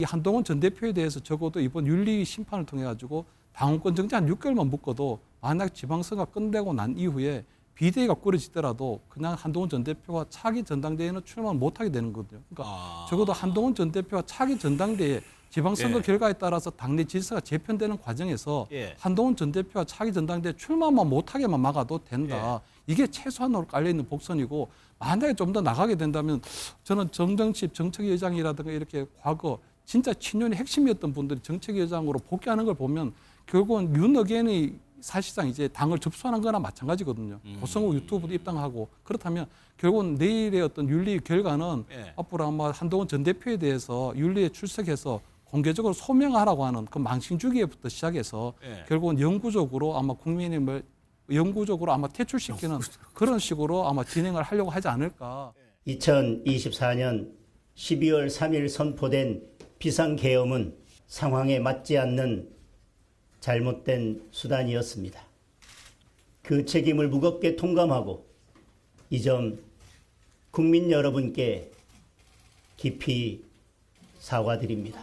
이 한동훈 전 대표에 대해서 적어도 이번 윤리 심판을 통해 가지고 당원권 정지 한 6개월만 묶어도 만약 지방선거 끝내고 난 이후에 비대위가 꾸려지더라도 그냥 한동훈 전 대표가 차기 전당대회는 출마 못하게 되는 거거든요. 그러니까 적어도 한동훈 전 대표가 차기 전당대회 지방선거 결과에 따라서 당내 질서가 재편되는 과정에서 한동훈 전 대표가 차기 전당대회 출마만 못하게만 막아도 된다. 이게 최소한으로 깔려있는 복선이고 만약에 좀 더 나가게 된다면 저는 정정식 정책위원장이라든가 이렇게 과거 진짜 친윤의 핵심이었던 분들이 정책위원장으로 복귀하는 걸 보면 결국은 윤 의견이 사실상 이제 당을 접수하는 거나 마찬가지거든요. 고성호 유튜브도 입당하고 그렇다면 결국은 내일의 어떤 윤리 결과는 앞으로 아마 한동훈 전 대표에 대해서 윤리에 출석해서 공개적으로 소명하라고 하는 그 망신 주기부터 시작해서 결국은 영구적으로 아마 국민의힘을 영구적으로 아마 퇴출시키는 그런 식으로 아마 진행을 하려고 하지 않을까. 2024년 12월 3일 선포된 비상계엄은 상황에 맞지 않는 잘못된 수단이었습니다. 그 책임을 무겁게 통감하고 이 점 국민 여러분께 깊이 사과드립니다.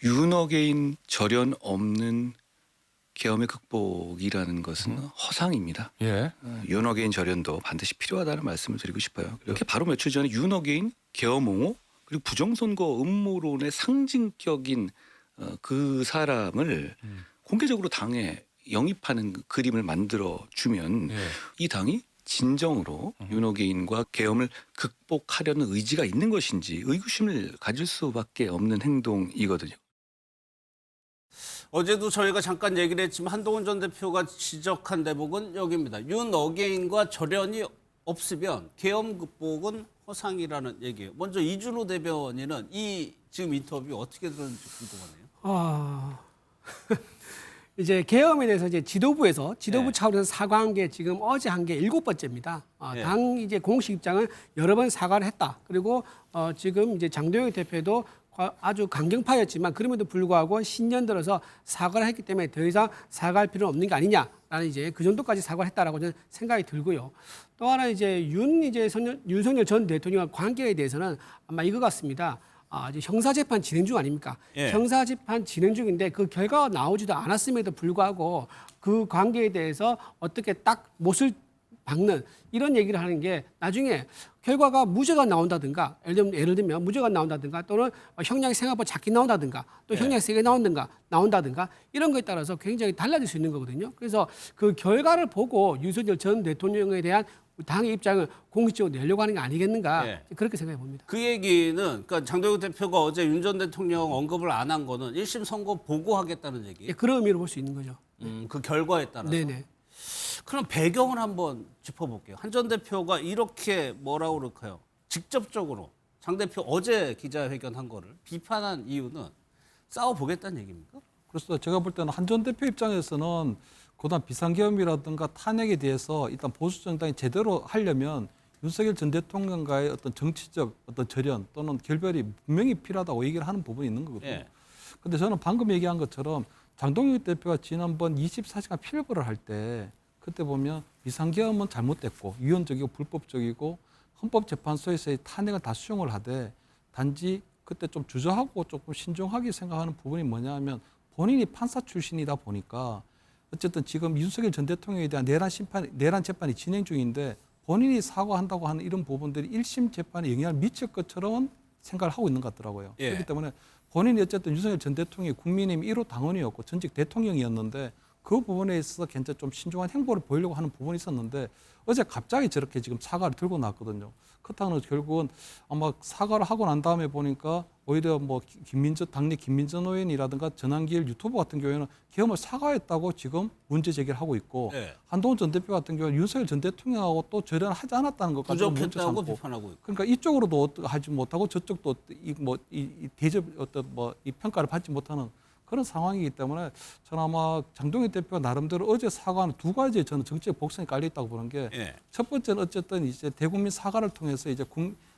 윤어게인 절연 없는 계엄의 극복이라는 것은 허상입니다. 윤어게인 절연도 반드시 필요하다는 말씀을 드리고 싶어요. 이렇게 바로 며칠 전에 윤어게인 계엄 옹호 그리고 부정선거 음모론의 상징격인 그 사람을 공개적으로 당에 영입하는 그림을 만들어 주면 이 당이 진정으로 윤어게인과 계엄을 극복하려는 의지가 있는 것인지 의구심을 가질 수밖에 없는 행동이거든요. 어제도 저희가 잠깐 얘기를 했지만 한동훈 전 대표가 지적한 대목은 여기입니다. 윤어게인과 절연이 없으면 계엄 극복은 허상이라는 얘기예요. 먼저 이준호 대변인은 이 지금 인터뷰 어떻게 들었는지 궁금하네요. 이제 계엄에 대해서 이제 지도부 차원에서 사과한 게 지금 어제 한 게 7번째입니다. 당 이제 공식 입장은 여러 번 사과를 했다. 그리고 지금 이제 장도영 대표도 아주 강경파였지만 그럼에도 불구하고 신년 들어서 사과를 했기 때문에 더 이상 사과할 필요는 없는 게 아니냐라는 이제 그 정도까지 사과를 했다라고 저는 생각이 들고요. 또 하나 이제 윤석열 전 대통령과 관계에 대해서는 아마 이거 같습니다. 이제 형사재판 진행 중 아닙니까? 형사재판 진행 중인데 그 결과가 나오지도 않았음에도 불구하고 그 관계에 대해서 어떻게 딱 못을 박는 이런 얘기를 하는 게 나중에 결과가 무죄가 나온다든가 예를 들면 무죄가 나온다든가 또는 형량이 생각보다 작게 나온다든가 또 형량이 세게 나온다든가 이런 거에 따라서 굉장히 달라질 수 있는 거거든요. 그래서 그 결과를 보고 윤석열 전 대통령에 대한 당의 입장을 공식적으로 내려고 하는 게 아니겠는가 그렇게 생각해 봅니다. 그 얘기는 그러니까 장도영 대표가 어제 윤 전 대통령 언급을 안 한 거는 1심 선고 보고하겠다는 얘기예요. 그런 의미로 볼 수 있는 거죠. 그 결과에 따라서. 네네. 그럼 배경을 한번 짚어볼게요. 한 전 대표가 이렇게 뭐라고 그럴까요? 직접적으로 장 대표 어제 기자회견 한 거를 비판한 이유는 싸워보겠다는 얘기입니까? 그래서 제가 볼 때는 한 전 대표 입장에서는 그다음 비상계엄이라든가 탄핵에 대해서 일단 보수 정당이 제대로 하려면 윤석열 전 대통령과의 어떤 정치적 어떤 절연 또는 결별이 분명히 필요하다고 얘기를 하는 부분이 있는 거거든요. 근데 저는 방금 얘기한 것처럼 장동윤 대표가 지난번 24시간 필보를 할 때 그때 보면 비상계엄은 잘못됐고 위헌적이고 불법적이고 헌법재판소에서의 탄핵을 다 수용을 하되 단지 그때 좀 주저하고 조금 신중하게 생각하는 부분이 뭐냐 하면 본인이 판사 출신이다 보니까 어쨌든 지금 윤석열 전 대통령에 대한 내란 재판이 진행 중인데 본인이 사과한다고 하는 이런 부분들이 1심 재판에 영향을 미칠 것처럼 생각을 하고 있는 것 같더라고요. 그렇기 때문에 본인이 어쨌든 윤석열 전 대통령이 국민의힘 1호 당원이었고 전직 대통령이었는데 그 부분에 있어서 굉장히 좀 신중한 행보를 보이려고 하는 부분이 있었는데 어제 갑자기 저렇게 지금 사과를 들고 나왔거든요. 그렇다면 결국은 아마 사과를 하고 난 다음에 보니까 오히려 뭐 당내 김민전 의원이라든가 전환길 유튜버 같은 경우에는 계엄을 사과했다고 지금 문제 제기를 하고 있고 한동훈 전 대표 같은 경우는 윤석열 전 대통령하고 또 절연을 하지 않았다는 것까지 문제 삼고 비판하고 있고. 그러니까 이쪽으로도 하지 못하고 저쪽도 이 평가를 받지 못하는 그런 상황이기 때문에 저는 아마 장동윤 대표가 나름대로 어제 사과하는 두 가지의 저는 정치적 복선이 깔려 있다고 보는 게 첫 번째는 어쨌든 이제 대국민 사과를 통해서 이제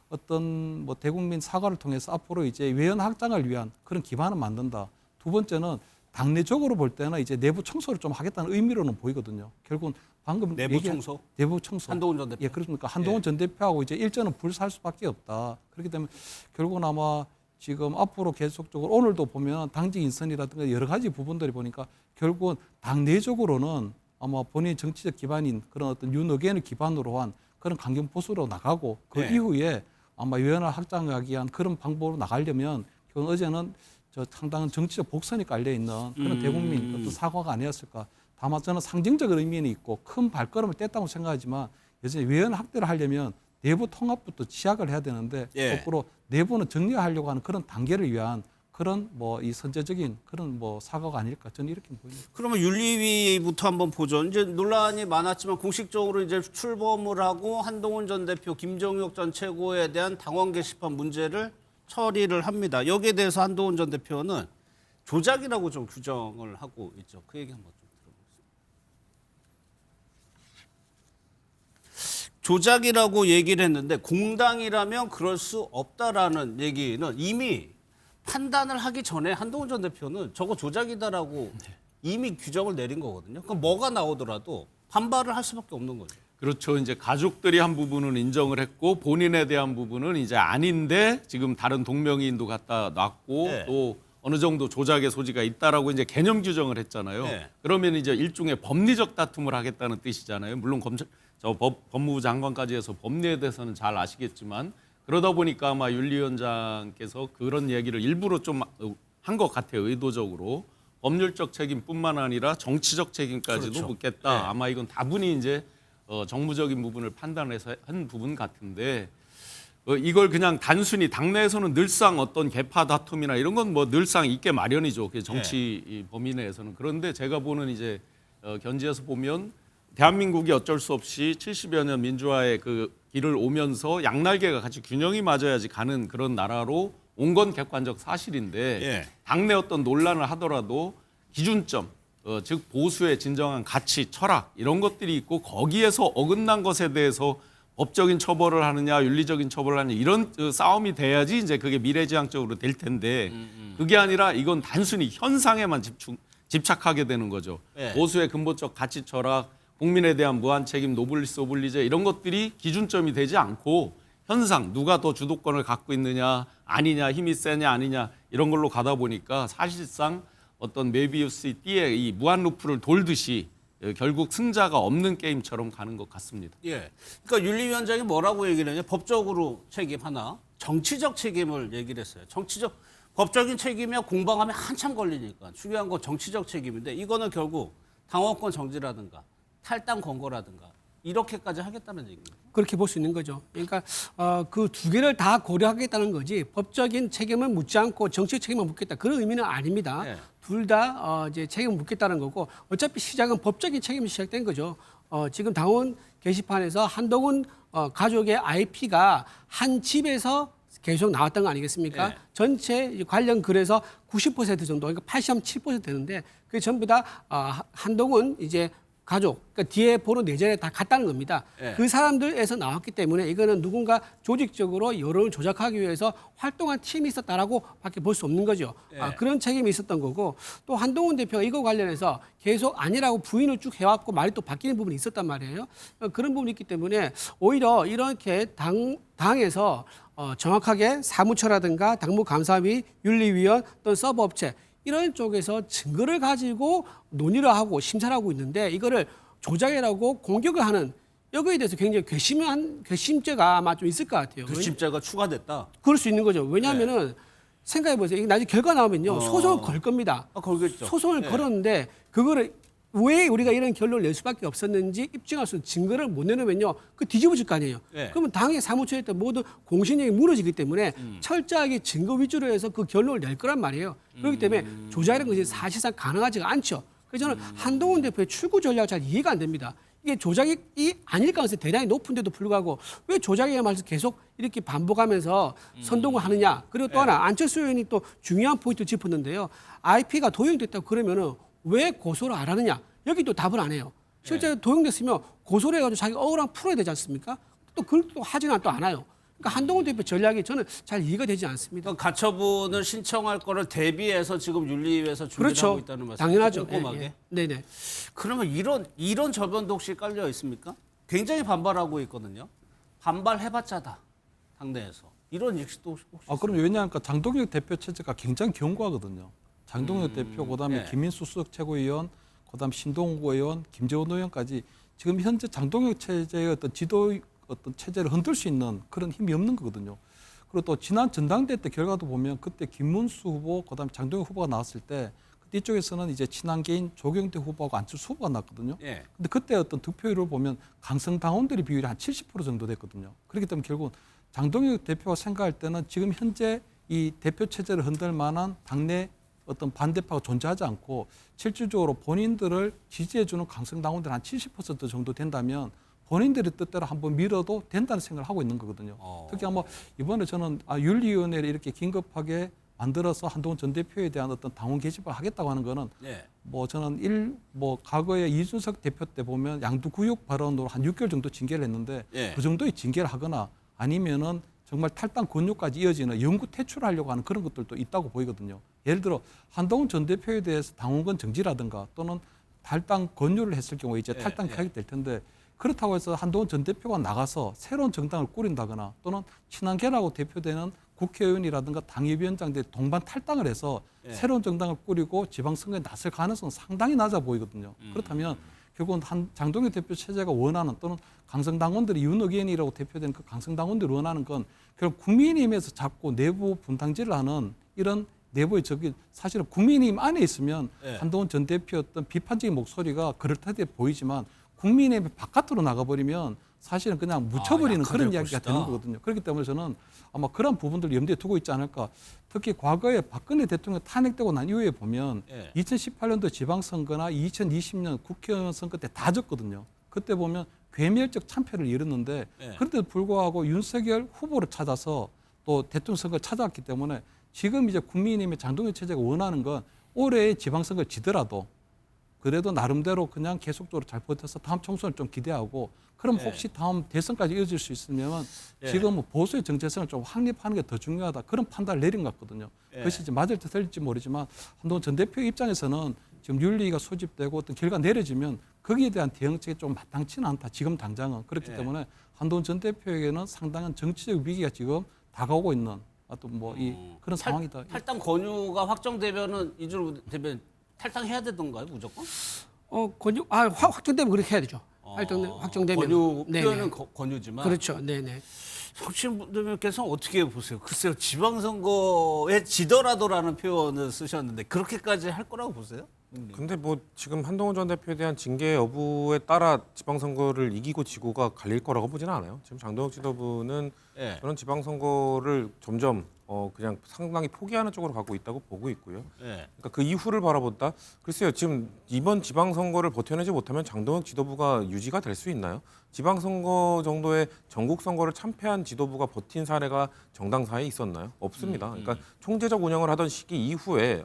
어떤 뭐 대국민 사과를 통해서 앞으로 이제 외연 확장을 위한 그런 기반을 만든다. 두 번째는 당내적으로 볼 때는 이제 내부 청소를 좀 하겠다는 의미로는 보이거든요. 결국은 방금 내부 청소? 내부 청소. 한동훈 전 대표. 그러니까 한동훈 전 대표하고 이제 일전은 불살 수밖에 없다. 그렇기 때문에 결국은 아마 지금 앞으로 계속적으로 오늘도 보면 당직 인선이라든가 여러 가지 부분들이 보니까 결국은 당내적으로는 아마 본인의 정치적 기반인 그런 어떤 윤 의견을 기반으로 한 그런 강경 보수로 나가고 그 네. 이후에 아마 유연을 확장하기 위한 그런 방법으로 나가려면 결국 어제는 저 상당한 정치적 복선이 깔려 있는 그런 대국민 어떤 사과가 아니었을까. 다만 저는 상징적인 의미는 있고 큰 발걸음을 뗐다고 생각하지만 여전히 외연 확대를 하려면 내부 통합부터 시작을 해야 되는데 예. 거꾸로 내부는 정리하려고 하는 그런 단계를 위한 그런 뭐 이 선제적인 그런 뭐 사과가 아닐까 저는 이렇게 보입니다. 그러면 윤리위부터 한번 보죠. 이제 논란이 많았지만 공식적으로 이제 출범을 하고 한동훈 전 대표, 김종혁 전 최고에 대한 당원 게시판 문제를 처리를 합니다. 여기에 대해서 한동훈 전 대표는 조작이라고 좀 규정을 하고 있죠. 그 얘기 한번 좀 들어보겠습니다. 조작이라고 얘기를 했는데 공당이라면 그럴 수 없다라는 얘기는 이미 판단을 하기 전에 한동훈 전 대표는 저거 조작이다라고 이미 규정을 내린 거거든요. 그럼 뭐가 나오더라도 반발을 할 수밖에 없는 거죠. 그렇죠. 이제 가족들이 한 부분은 인정을 했고 본인에 대한 부분은 이제 아닌데 지금 다른 동명이인도 갖다 놨고 네. 또 어느 정도 조작의 소지가 있다라고 이제 개념 규정을 했잖아요. 네. 그러면 이제 일종의 법리적 다툼을 하겠다는 뜻이잖아요. 물론 법무부 장관까지 해서 법리에 대해서는 잘 아시겠지만 그러다 보니까 아마 윤리위원장께서 그런 얘기를 일부러 좀 한 것 같아요. 의도적으로. 법률적 책임뿐만 아니라 정치적 책임까지도 그렇죠. 묻겠다. 네. 아마 이건 다분히 이제 정무적인 부분을 판단해서 한 부분 같은데 이걸 그냥 단순히 당내에서는 늘상 어떤 계파 다툼이나 이런 건 뭐 늘상 있게 마련이죠. 그 정치 이 범위 내에서는. 그런데 제가 보는 이제 견지에서 보면 대한민국이 어쩔 수 없이 70여 년 민주화의 그 길을 오면서 양날개가 같이 균형이 맞아야지 가는 그런 나라로 온 건 객관적 사실인데 예. 당내 어떤 논란을 하더라도 기준점, 즉 보수의 진정한 가치, 철학 이런 것들이 있고 거기에서 어긋난 것에 대해서 법적인 처벌을 하느냐, 윤리적인 처벌을 하느냐 이런 싸움이 돼야지 이제 그게 미래지향적으로 될 텐데 그게 아니라 이건 단순히 현상에만 집착하게 되는 거죠. 예. 보수의 근본적 가치, 철학, 국민에 대한 무한 책임, 노블리스 오블리제 이런 것들이 기준점이 되지 않고 현상, 누가 더 주도권을 갖고 있느냐, 아니냐, 힘이 세냐, 아니냐 이런 걸로 가다 보니까 사실상 어떤 메비우스의 띠에 이 무한 루프를 돌듯이 결국 승자가 없는 게임처럼 가는 것 같습니다. 예. 그러니까 윤리위원장이 뭐라고 얘기를 했냐? 법적으로 책임 하나, 정치적 책임을 얘기를 했어요. 법적인 책임이야 공방하면 한참 걸리니까 중요한 건 정치적 책임인데 이거는 결국 당원권 정지라든가 탈당 권고라든가 이렇게까지 하겠다는 얘기입니다. 그렇게 볼 수 있는 거죠. 그러니까 그 두 개를 다 고려하겠다는 거지 법적인 책임은 묻지 않고 정치적 책임만 묻겠다 그런 의미는 아닙니다. 네. 둘 다 이제 책임을 묻겠다는 거고 어차피 시작은 법적인 책임이 시작된 거죠. 지금 당원 게시판에서 한동훈 가족의 IP가 한 집에서 계속 나왔던 거 아니겠습니까? 네. 전체 관련 글에서 90% 정도, 그러니까 87% 되는데 그게 전부 다 한동훈 이제 가족, 그러니까 뒤에 보는 내전에 다 갔다는 겁니다. 네. 그 사람들에서 나왔기 때문에 이거는 누군가 조직적으로 여론을 조작하기 위해서 활동한 팀이 있었다라고 밖에 볼 수 없는 거죠. 네. 그런 책임이 있었던 거고 또 한동훈 대표가 이거 관련해서 계속 아니라고 부인을 쭉 해왔고 말이 또 바뀌는 부분이 있었단 말이에요. 그런 부분이 있기 때문에 오히려 이렇게 당에서 정확하게 사무처라든가 당무감사위, 윤리위원 또는 서버업체 이런 쪽에서 증거를 가지고 논의를 하고 심사를 하고 있는데 이거를 조작이라고 공격을 하는 여기에 대해서 굉장히 괘씸죄가 아마 좀 있을 것 같아요. 괘씸죄가 추가됐다. 그럴 수 있는 거죠. 왜냐하면은 생각해 보세요. 이게 나중에 결과 나오면요 소송을 걸 겁니다. 걸겠죠. 소송을 네. 걸었는데 그거를 왜 우리가 이런 결론을 낼 수밖에 없었는지 입증할 수 있는 증거를 못 내놓으면요 그 뒤집어질 거 아니에요. 네. 그러면 당의 사무처에 있던 모든 공신력이 무너지기 때문에 철저하게 증거 위주로 해서 그 결론을 낼 거란 말이에요. 그렇기 때문에 조작이라는 것이 사실상 가능하지가 않죠. 그래서 저는 한동훈 대표의 출구 전략이 잘 이해가 안 됩니다. 이게 조작이 아닐 가능성이 대단히 높은데도 불구하고 왜 조작이라는 말을 계속 이렇게 반복하면서 선동을 하느냐. 그리고 또 하나 안철수 의원이 또 중요한 포인트를 짚었는데요. IP가 도용됐다고 그러면은 왜 고소를 안 하느냐. 여기도 답을 안 해요. 실제 도용됐으면 고소를 해가지고 자기 억울함 풀어야 되지 않습니까? 또 그걸 또 하지는 또 않아요. 그러니까 한동훈 대표 전략이 저는 잘 이해가 되지 않습니다. 그러니까 가처분을 신청할 거를 대비해서 지금 윤리위에서 준비를 그렇죠. 하고 있다는 말씀. 당연하죠. 꼼꼼하게. 예. 네네. 그러면 이런 저변도 혹시 깔려 있습니까? 굉장히 반발하고 있거든요. 반발해봤자다 당내에서 이런 인식도 혹시 그럼 왜냐하면 장동혁 대표 체제가 굉장히 견고하거든요. 장동혁 대표, 그다음에 예. 김민수 수석 최고위원, 그다음 신동구 의원, 김재원 의원까지 지금 현재 장동혁 체제의 어떤 지도 어떤 체제를 흔들 수 있는 그런 힘이 없는 거거든요. 그리고 또 지난 전당대회 때 결과도 보면 그때 김문수 후보, 그다음에 장동혁 후보가 나왔을 때 그때 이쪽에서는 이제 친한계인 조경태 후보하고 안철수 후보가 나왔거든요. 예. 근데 그때 어떤 득표율을 보면 강성 당원들의 비율이 한 70% 정도 됐거든요. 그렇기 때문에 결국 장동혁 대표가 생각할 때는 지금 현재 이 대표 체제를 흔들 만한 당내 어떤 반대파가 존재하지 않고 실질적으로 본인들을 지지해주는 강성 당원들 한 70% 정도 된다면 본인들의 뜻대로 한번 밀어도 된다는 생각을 하고 있는 거거든요. 특히 아마 이번에 저는 윤리위원회를 이렇게 긴급하게 만들어서 한동훈 전 대표에 대한 어떤 당원 게시판을 하겠다고 하는 거는 예. 뭐 저는 과거에 이준석 대표 때 보면 양두구육 발언으로 한 6개월 정도 징계를 했는데 예. 그 정도의 징계를 하거나 아니면은 정말 탈당 권유까지 이어지는 영구 퇴출하려고 하는 그런 것들도 있다고 보이거든요. 예를 들어 한동훈 전 대표에 대해서 당원권 정지라든가 또는 탈당 권유를 했을 경우에 이제 탈당 가게 될 텐데 그렇다고 해서 한동훈 전 대표가 나가서 새로운 정당을 꾸린다거나 또는 친한계라고 대표되는 국회의원이라든가 당협위원장들이 동반 탈당을 해서 새로운 정당을 꾸리고 지방선거에 나설 가능성은 상당히 낮아 보이거든요. 그렇다면 결국은 장동혁 대표 체제가 원하는 또는 강성당원들이 윤어게인이라고 대표되는 그 강성당원들이 원하는 건 결국 국민의힘에서 자꾸 내부 분당질을 하는 이런 내부의 적이 사실은 국민의힘 안에 있으면 한동훈 전 대표의 어떤 비판적인 목소리가 그럴듯해 보이지만 국민의힘 바깥으로 나가버리면 사실은 그냥 묻혀버리는 그런 이야기가 되는 거거든요. 그렇기 때문에 저는 아마 그런 부분들을 염두에 두고 있지 않을까. 특히 과거에 박근혜 대통령 탄핵되고 난 이후에 보면 2018년도 지방선거나 2020년 국회의원 선거 때 다 졌거든요. 그때 보면 괴멸적 참패를 이뤘는데 그런데도 불구하고 윤석열 후보를 찾아서 또 대통령 선거를 찾아왔기 때문에 지금 이제 국민의힘의 장동혁 체제가 원하는 건 올해의 지방선거를 지더라도 그래도 나름대로 그냥 계속적으로 잘 버텨서 다음 총선을 좀 기대하고 그럼 혹시 다음 대선까지 이어질 수 있으면 지금 뭐 보수의 정체성을 좀 확립하는 게 더 중요하다 그런 판단을 내린 것 같거든요. 그것이 이제 맞을지 틀릴지 모르지만 한동훈 전 대표 입장에서는 지금 윤리가 소집되고 어떤 결과 내려지면 거기에 대한 대응책이 좀 마땅치는 않다. 지금 당장은 그렇기 때문에 한동훈 전 대표에게는 상당한 정치적 위기가 지금 다가오고 있는 어떤 뭐 이 그런 상황이다. 탈당 권유가 확정되면은 이준호 대변인 탈당해야 되던가요, 무조건? 확정되면 그렇게 해야 되죠. 확정되면. 권유 네네. 표현은 권유지만. 그렇죠. 네네. 정치인분들께서 어떻게 보세요? 글쎄요, 지방선거에 지더라도라는 표현을 쓰셨는데 그렇게까지 할 거라고 보세요? 근데 뭐 지금 한동훈 전 대표에 대한 징계 여부에 따라 지방선거를 이기고 지고가 갈릴 거라고 보지는 않아요. 지금 장동혁 지도부는 저는 지방선거를 점점 그냥 상당히 포기하는 쪽으로 가고 있다고 보고 있고요. 그러니까 그 이후를 바라본다. 글쎄요, 지금 이번 지방선거를 버텨내지 못하면 장동혁 지도부가 유지가 될 수 있나요? 지방선거 정도의 전국선거를 참패한 지도부가 버틴 사례가 정당사에 있었나요? 없습니다. 그러니까 총재적 운영을 하던 시기 이후에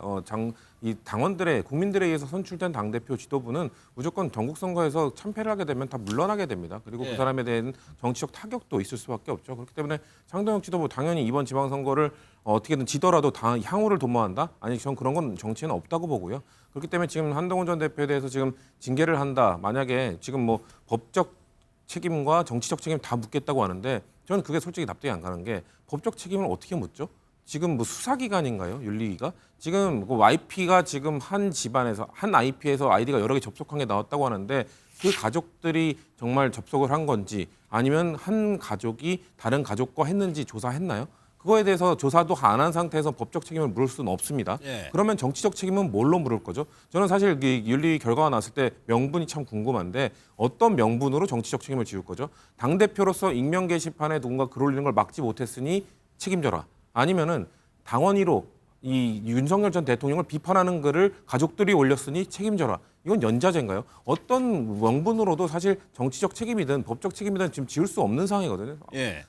이 당원들의 국민들에 의해서 선출된 당대표 지도부는 무조건 전국선거에서 참패를 하게 되면 다 물러나게 됩니다. 그리고 그 사람에 대한 정치적 타격도 있을 수밖에 없죠. 그렇기 때문에 장동혁 지도부 당연히 이번 지방선거를 어떻게든 지더라도 향후를 도모한다? 아니, 전 그런 건 정치에는 없다고 보고요. 그렇기 때문에 지금 한동훈 전 대표에 대해서 지금 징계를 한다. 만약에 지금 뭐 법적 책임과 정치적 책임 다 묻겠다고 하는데 저는 그게 솔직히 납득이 안 가는 게 법적 책임을 어떻게 묻죠? 지금 뭐 수사기관인가요? 윤리위가? 지금 그 YP가 지금 한 집안에서 한 IP에서 아이디가 여러 개 접속한 게 나왔다고 하는데 그 가족들이 정말 접속을 한 건지 아니면 한 가족이 다른 가족과 했는지 조사했나요? 그거에 대해서 조사도 안 한 상태에서 법적 책임을 물을 수는 없습니다. 그러면 정치적 책임은 뭘로 물을 거죠? 저는 사실 이 윤리 결과가 나왔을 때 명분이 참 궁금한데 어떤 명분으로 정치적 책임을 지울 거죠? 당대표로서 익명 게시판에 누군가 글 올리는 걸 막지 못했으니 책임져라. 아니면은 당원위로 이 윤석열 전 대통령을 비판하는 글을 가족들이 올렸으니 책임져라. 이건 연좌제인가요? 어떤 명분으로도 사실 정치적 책임이든 법적 책임이든 지금 지울 수 없는 상황이거든요.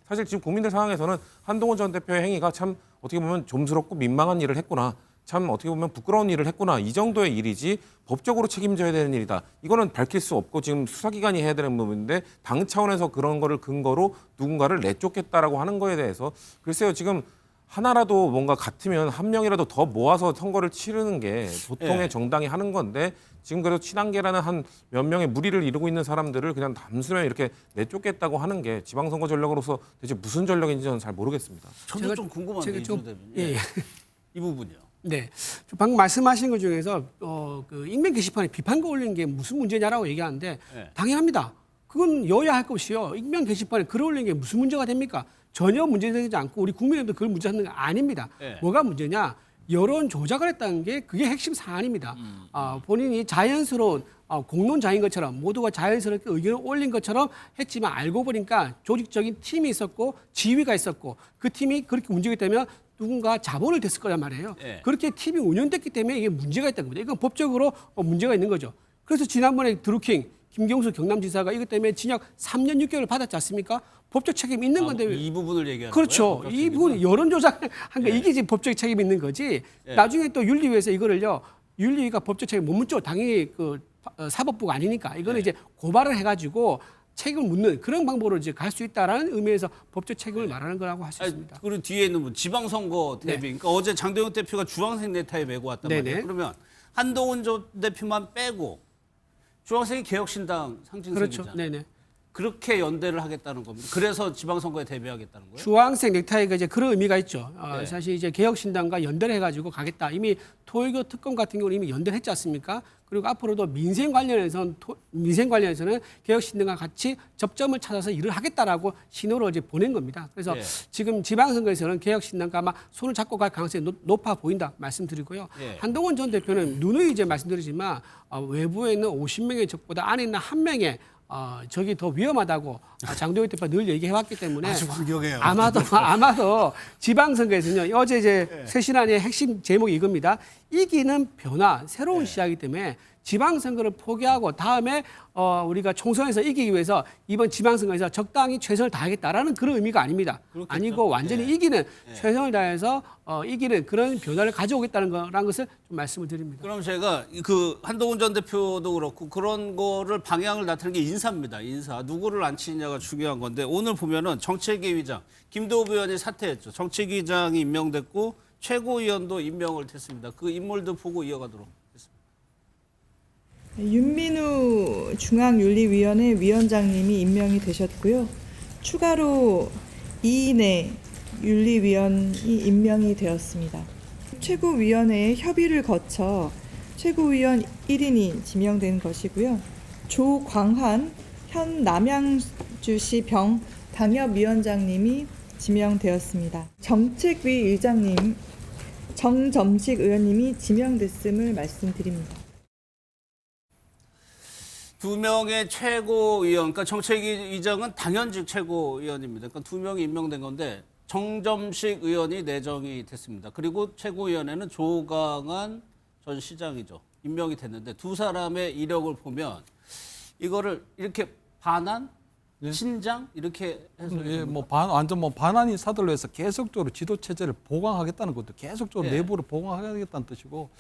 사실 지금 국민들 상황에서는 한동훈 전 대표의 행위가 참 어떻게 보면 좀스럽고 민망한 일을 했구나. 참 어떻게 보면 부끄러운 일을 했구나. 이 정도의 일이지 법적으로 책임져야 되는 일이다. 이거는 밝힐 수 없고 지금 수사기관이 해야 되는 부분인데 당 차원에서 그런 거를 근거로 누군가를 내쫓겠다라고 하는 거에 대해서 글쎄요. 지금 하나라도 뭔가 같으면 한 명이라도 더 모아서 선거를 치르는 게 보통의 예. 정당이 하는 건데 지금 그래도 친한계라는 한 몇 명의 무리를 이루고 있는 사람들을 그냥 단숨에 이렇게 내쫓겠다고 하는 게 지방선거 전략으로서 대체 무슨 전략인지 저는 잘 모르겠습니다. 저도 제가- 좀 궁금한데 제가 이준호 좀- 대변인. 예, 예. 이 부분이요. 네. 방금 말씀하신 것 중에서 그 익명 게시판에 비판글 올리는 게 무슨 문제냐라고 얘기하는데 네. 당연합니다. 그건 여야 할 것이요. 익명 게시판에 글 올리는 게 무슨 문제가 됩니까? 전혀 문제되지 않고 우리 국민의힘도 그걸 문제하는 거 아닙니다. 네. 뭐가 문제냐? 여론 조작을 했다는 게 그게 핵심 사안입니다. 본인이 자연스러운 공론장인 것처럼 모두가 자연스럽게 의견을 올린 것처럼 했지만 알고 보니까 조직적인 팀이 있었고 지휘가 있었고 그 팀이 그렇게 움직이기 때문에 누군가 자본을 댔을 거란 말이에요. 예. 그렇게 팀이 운영됐기 때문에 이게 문제가 있다는 겁니다. 이건 법적으로 문제가 있는 거죠. 그래서 지난번에 드루킹 김경수 경남지사가 이것 때문에 징역 3년 6개월을 받았지 않습니까? 법적 책임이 있는 건데 왜- 이 부분을 얘기하는 그렇죠. 거예요? 이 부분 여론조작한 거 예. 이게 지금 법적 책임이 있는 거지. 예. 나중에 또 윤리위에서 이거를요. 윤리위가 법적 책임 못 묻죠. 당연히 그 사법부가 아니니까 이거는 예. 이제 고발을 해가지고 책임을 묻는 그런 방법으로 이제 갈 수 있다라는 의미에서 법적 책임을 말하는 거라고 할 수 있습니다. 그리고 뒤에 있는 분 지방선거 대비. 네. 그러니까 어제 장동혁 대표가 주황색 넥타이 메고 왔단 네네. 말이에요. 그러면 한동훈 전 대표만 빼고 주황색이 개혁신당 상징색이잖아요. 그렇죠. 네네. 그렇게 연대를 하겠다는 겁니다. 그래서 지방선거에 대비하겠다는 거예요. 주황색 넥타이가 이제 그런 의미가 있죠. 네. 사실 이제 개혁신당과 연대를 해가지고 가겠다. 이미 토의교 특검 같은 경우는 이미 연대를 했지 않습니까? 그리고 앞으로도 민생 관련해서는 개혁신당과 같이 접점을 찾아서 일을 하겠다라고 신호를 이제 보낸 겁니다. 그래서 네. 지금 지방선거에서는 개혁신당과 아마 손을 잡고 갈 가능성이 높아 보인다 말씀드리고요. 네. 한동훈 전 대표는 누누이 이제 말씀드리지만 외부에 있는 50명의 적보다 안에 있는 한 명의 적이 더 위험하다고 장동혁 대표가 늘 얘기해왔기 때문에 아주 강경해요. 아마도 지방선거에서는요. 어제 이제 쇄신안의 핵심 제목이 이겁니다. 이기는 변화, 새로운 시작이기 때문에 지방선거를 포기하고 다음에 우리가 총선에서 이기기 위해서 이번 지방선거에서 적당히 최선을 다하겠다라는 그런 의미가 아닙니다. 그렇겠죠. 아니고 완전히 이기는 최선을 다해서 이기는 그런 변화를 가져오겠다는 거라는 것을 좀 말씀을 드립니다. 그럼 제가 그 한동훈 전 대표도 그렇고 그런 거를 방향을 나타내는 게 인사입니다. 인사. 누구를 앉히느냐가 중요한 건데 오늘 보면은 정책위의장 김도읍 의원이 사퇴했죠. 정책위의장이 임명됐고 최고위원도 임명을 됐습니다. 그 인물도 보고 이어가도록 하겠습니다. 윤민우 중앙윤리위원회 위원장님이 임명이 되셨고요. 추가로 이인혜 윤리위원이 임명이 되었습니다. 최고위원회의 협의를 거쳐 최고위원 1인이 지명된 것이고요. 조광환 현 남양주시 병 당협위원장님이 지명되었습니다. 정책위 의장님 정점식 의원님이 지명됐음을 말씀드립니다. 두 명의 최고위원, 그러니까 정책위의장은 당연직 최고위원입니다. 그러니까 두 명이 임명된 건데 정점식 의원이 내정이 됐습니다. 그리고 최고위원회는 조강한 전 시장이죠. 임명이 됐는데 두 사람의 이력을 보면 이거를 이렇게 반한, 신장 이렇게 해서 예, 완전 반환 인사들로 해서 계속적으로 지도 체제를 보강하겠다는 것도 계속적으로 예. 내부를 보강하겠다는 뜻이고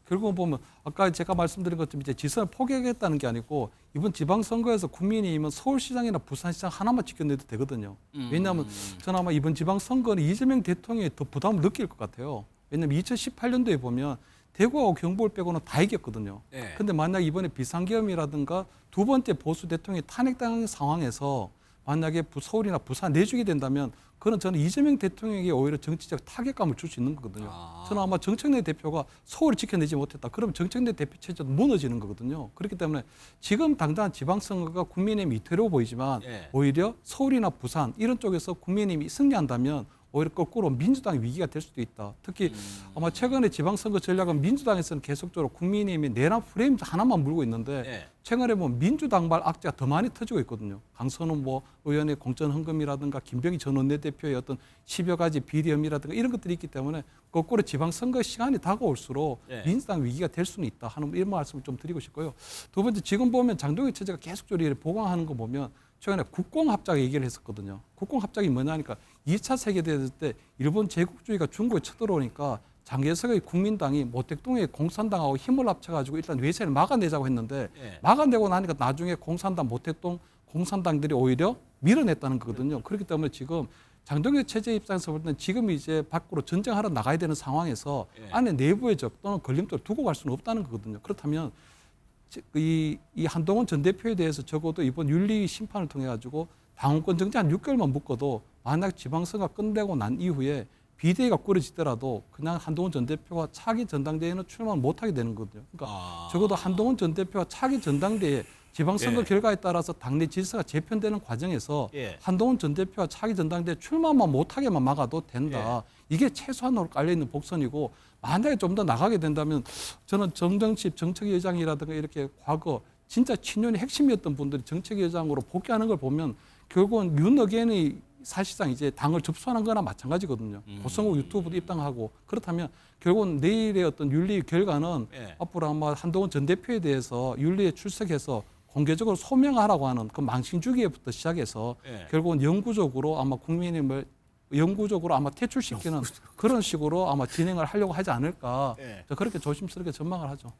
결국은 보면 아까 제가 말씀드린 것처럼 이제 지선을 포기하겠다는 게 아니고 이번 지방선거에서 국민의힘은 서울시장이나 부산시장 하나만 지켜내도 되거든요. 왜냐하면 저는 아마 이번 지방선거는 이재명 대통령이 더 부담을 느낄 것 같아요. 왜냐하면 2018년도에 보면 대구하고 경북을 빼고는 다 이겼거든요. 예. 근데 만약 이번에 비상계엄이라든가 두 번째 보수 대통령이 탄핵당한 상황에서 만약에 서울이나 부산 내주게 된다면 그건 저는 이재명 대통령에게 오히려 정치적 타격감을 줄 수 있는 거거든요. 저는 아마 정청래 대표가 서울을 지켜내지 못했다. 그러면 정청래 대표 체제도 무너지는 거거든요. 그렇기 때문에 지금 당장 지방선거가 국민의힘이 이태로 보이지만 예. 오히려 서울이나 부산 이런 쪽에서 국민의힘이 승리한다면 오히려 거꾸로 민주당의 위기가 될 수도 있다. 특히 아마 최근에 지방선거 전략은 민주당에서는 계속적으로 국민의힘이 내란 프레임 하나만 물고 있는데 예. 최근에 보면 민주당발 악재가 더 많이 터지고 있거든요. 강선우 의원의 공천 헌금이라든가 김병희 전 원내대표의 어떤 10여 가지 비리 혐의라든가 이런 것들이 있기 때문에 거꾸로 지방선거 시간이 다가올수록 예. 민주당 위기가 될 수는 있다 하는 이런 말씀을 좀 드리고 싶고요. 두 번째 지금 보면 장동혁 체제가 계속적으로 이렇게 보강하는 거 보면 최근에 국공합작 얘기를 했었거든요. 국공합작이 뭐냐니까 2차 세계대전 때 일본 제국주의가 중국에 쳐들어오니까 장개석의 국민당이 모택동의 공산당하고 힘을 합쳐가지고 일단 외세를 막아내자고 했는데 예. 막아내고 나니까 나중에 공산당, 모택동 공산당들이 오히려 밀어냈다는 거거든요. 그렇기 때문에 지금 장동혁 체제 입장에서 볼 때는 지금 이제 밖으로 전쟁하러 나가야 되는 상황에서 안에 내부의 적 또는 걸림돌을 두고 갈 수는 없다는 거거든요. 그렇다면 이 한동훈 전 대표에 대해서 적어도 이번 윤리 심판을 통해 가지고 당원권 정지 한 6개월만 묶어도 만약 지방선거가 끝내고 난 이후에 비대위가 꾸려지더라도 그냥 한동훈 전 대표가 차기 전당대회는 출마를 못하게 되는 거거든요. 그러니까 적어도 한동훈 전 대표가 차기 전당대회 지방선거 결과에 따라서 당내 질서가 재편되는 과정에서 한동훈 전 대표가 차기 전당대회 출마만 못하게만 막아도 된다. 이게 최소한으로 깔려있는 복선이고 만약에 좀 더 나가게 된다면 저는 정정칩 정책위원장이라든가 이렇게 과거 진짜 친윤의 핵심이었던 분들이 정책위원장으로 복귀하는 걸 보면 결국은 윤 어게인이 사실상 이제 당을 접수하는 거나 마찬가지거든요. 고성국 유튜브도 입당하고 그렇다면 결국은 내일의 어떤 윤리 결과는 앞으로 아마 한동훈 전 대표에 대해서 윤리에 출석해서 공개적으로 소명하라고 하는 그 망신 주기부터 시작해서 결국은 영구적으로 아마 국민의힘을 영구적으로 아마 퇴출시키는 그런 식으로 아마 진행을 하려고 하지 않을까. 저 그렇게 조심스럽게 전망을 하죠.